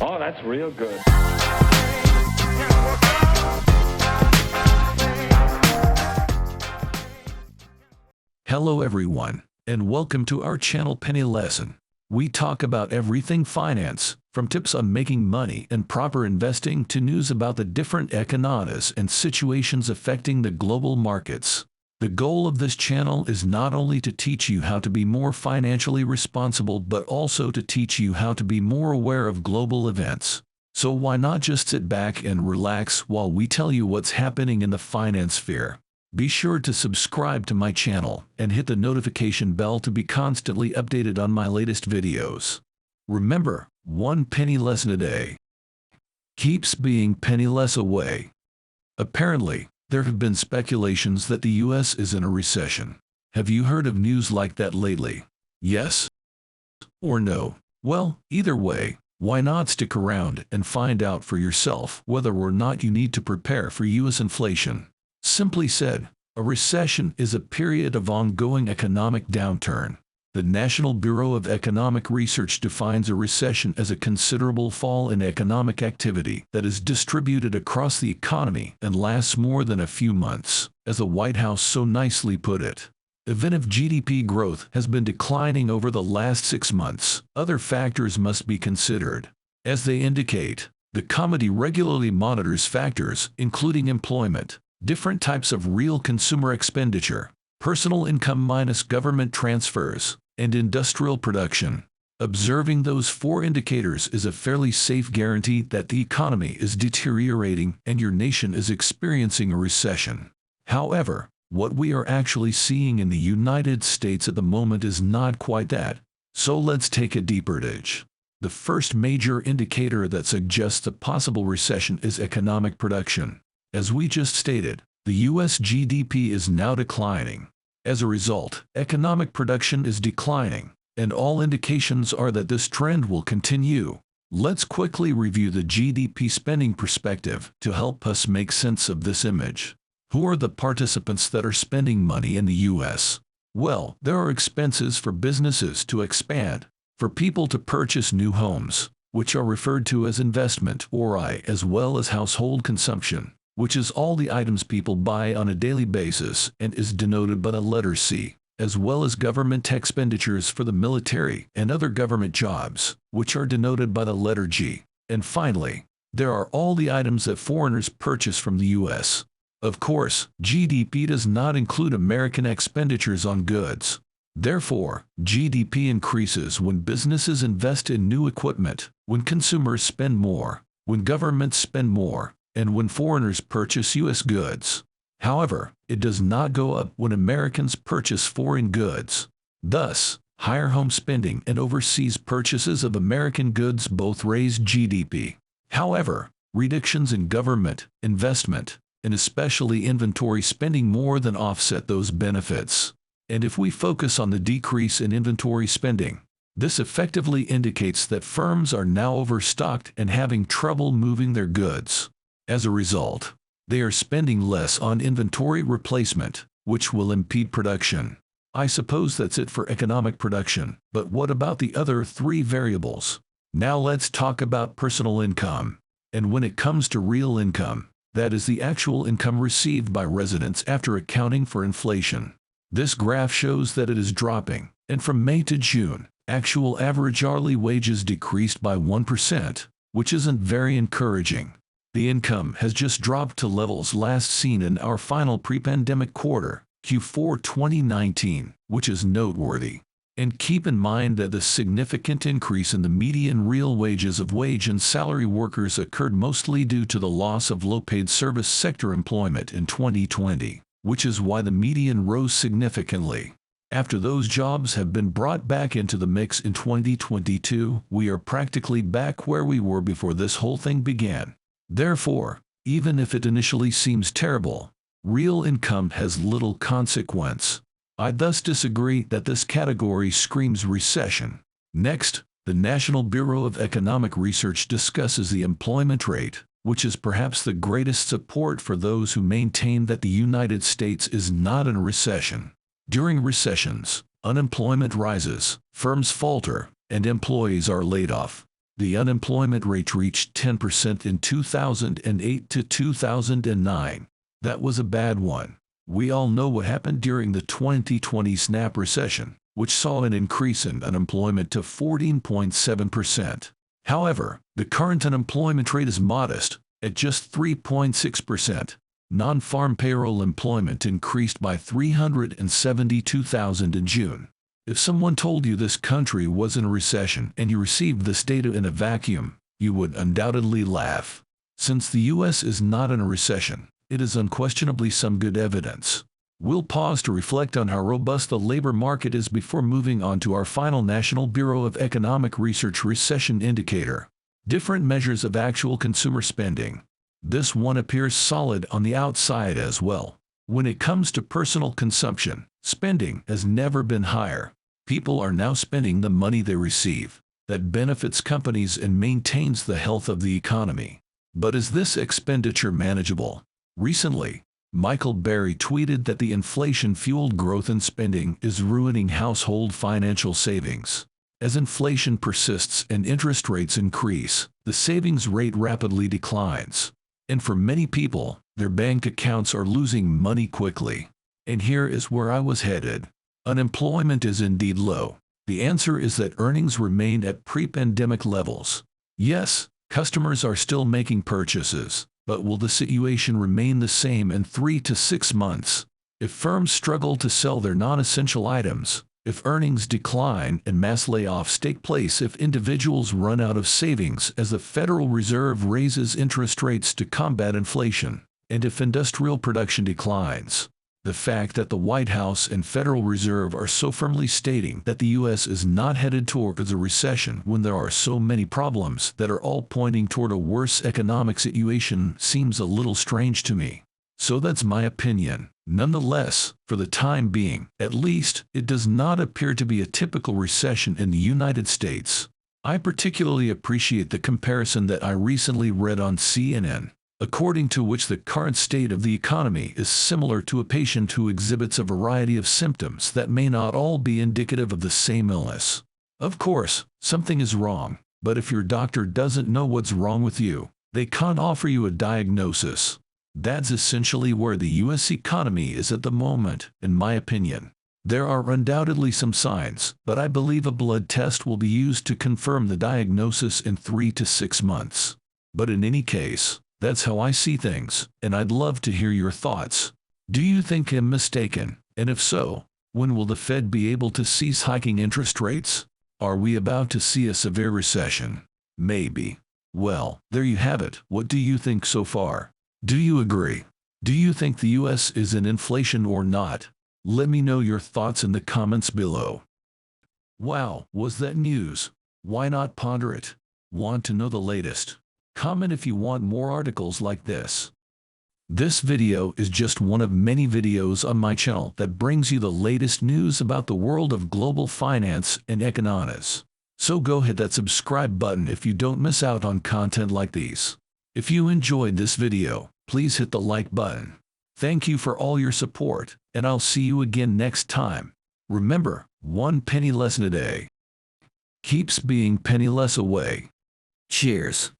Oh, that's real good. Hello everyone, and welcome to our channel Penny Lesson. We talk about everything finance, from tips on making money and proper investing to news about the different economies and situations affecting the global markets. The goal of this channel is not only to teach you how to be more financially responsible but also to teach you how to be more aware of global events. So why not just sit back and relax while we tell you what's happening in the finance sphere? Be sure to subscribe to my channel and hit the notification bell to be constantly updated on my latest videos. Remember, one penny lesson a day keeps being penny less away. Apparently, there have been speculations that the US is in a recession. Have you heard of news like that lately? Yes or no? Well, either way, why not stick around and find out for yourself whether or not you need to prepare for US inflation. Simply said, a recession is a period of ongoing economic downturn. The National Bureau of Economic Research defines a recession as a considerable fall in economic activity that is distributed across the economy and lasts more than a few months, as the White House so nicely put it. Even if GDP growth has been declining over the last 6 months, other factors must be considered. As they indicate, the committee regularly monitors factors including employment, different types of real consumer expenditure, personal income minus government transfers, and industrial production. Observing those 4 indicators is a fairly safe guarantee that the economy is deteriorating and your nation is experiencing a recession. However, what we are actually seeing in the United States at the moment is not quite that. So let's take a deeper dive. The first major indicator that suggests a possible recession is economic production. As we just stated, the US GDP is now declining. As a result, economic production is declining, and all indications are that this trend will continue. Let's quickly review the GDP spending perspective to help us make sense of this image. Who are the participants that are spending money in the US? Well, there are expenses for businesses to expand, for people to purchase new homes, which are referred to as investment or I, as well as household consumption, which is all the items people buy on a daily basis and is denoted by the letter C, as well as government expenditures for the military and other government jobs, which are denoted by the letter G. And finally, there are all the items that foreigners purchase from the US. Of course, GDP does not include American expenditures on goods. Therefore, GDP increases when businesses invest in new equipment, when consumers spend more, when governments spend more, and when foreigners purchase U.S. goods. However, it does not go up when Americans purchase foreign goods. Thus, higher home spending and overseas purchases of American goods both raise GDP. However, reductions in government, investment, and especially inventory spending more than offset those benefits. And if we focus on the decrease in inventory spending, this effectively indicates that firms are now overstocked and having trouble moving their goods. As a result, they are spending less on inventory replacement, which will impede production. I suppose that's it for economic production, but what about the other 3 variables? Now let's talk about personal income. And when it comes to real income, that is the actual income received by residents after accounting for inflation. This graph shows that it is dropping, and from May to June, actual average hourly wages decreased by 1%, which isn't very encouraging. The income has just dropped to levels last seen in our final pre-pandemic quarter, Q4 2019, which is noteworthy. And keep in mind that the significant increase in the median real wages of wage and salary workers occurred mostly due to the loss of low-paid service sector employment in 2020, which is why the median rose significantly. After those jobs have been brought back into the mix in 2022, we are practically back where we were before this whole thing began. Therefore, even if it initially seems terrible, real income has little consequence. I thus disagree that this category screams recession. Next, the National Bureau of Economic Research discusses the employment rate, which is perhaps the greatest support for those who maintain that the United States is not in a recession. During recessions, unemployment rises, firms falter, and employees are laid off. The unemployment rate reached 10% in 2008 to 2009. That was a bad one. We all know what happened during the 2020 snap recession, which saw an increase in unemployment to 14.7%. However, the current unemployment rate is modest, at just 3.6%. Non-farm payroll employment increased by 372,000 in June. If someone told you this country was in a recession and you received this data in a vacuum, you would undoubtedly laugh. Since the US is not in a recession, it is unquestionably some good evidence. We'll pause to reflect on how robust the labor market is before moving on to our final National Bureau of Economic Research recession indicator. Different measures of actual consumer spending. This one appears solid on the outside as well. When it comes to personal consumption, spending has never been higher. People are now spending the money they receive. That benefits companies and maintains the health of the economy. But is this expenditure manageable? Recently, Michael Berry tweeted that the inflation-fueled growth in spending is ruining household financial savings. As inflation persists and interest rates increase, the savings rate rapidly declines. And for many people, their bank accounts are losing money quickly. And here is where I was headed. Unemployment is indeed low. The answer is that earnings remain at pre-pandemic levels. Yes, customers are still making purchases, but will the situation remain the same in 3 to 6 months? If firms struggle to sell their non-essential items, if earnings decline and mass layoffs take place, if individuals run out of savings as the Federal Reserve raises interest rates to combat inflation, and if industrial production declines. The fact that the White House and Federal Reserve are so firmly stating that the U.S. is not headed towards a recession when there are so many problems that are all pointing toward a worse economic situation seems a little strange to me. So that's my opinion. Nonetheless, for the time being, at least, it does not appear to be a typical recession in the United States. I particularly appreciate the comparison that I recently read on CNN, according to which the current state of the economy is similar to a patient who exhibits a variety of symptoms that may not all be indicative of the same illness. Of course, something is wrong, but if your doctor doesn't know what's wrong with you, they can't offer you a diagnosis. That's essentially where the U.S. economy is at the moment, in my opinion. There are undoubtedly some signs, but I believe a blood test will be used to confirm the diagnosis in 3 to 6 months. But in any case, that's how I see things, and I'd love to hear your thoughts. Do you think I'm mistaken? And if so, when will the Fed be able to cease hiking interest rates? Are we about to see a severe recession? Maybe. Well, there you have it. What do you think so far? Do you agree? Do you think the U.S. is in inflation or not? Let me know your thoughts in the comments below. Wow, was that news? Why not ponder it? Want to know the latest? Comment if you want more articles like this. This video is just one of many videos on my channel that brings you the latest news about the world of global finance and economics. So go hit that subscribe button if you don't miss out on content like these. If you enjoyed this video, please hit the like button. Thank you for all your support, and I'll see you again next time. Remember, 1 penny lesson a day keeps being penny less away. Cheers.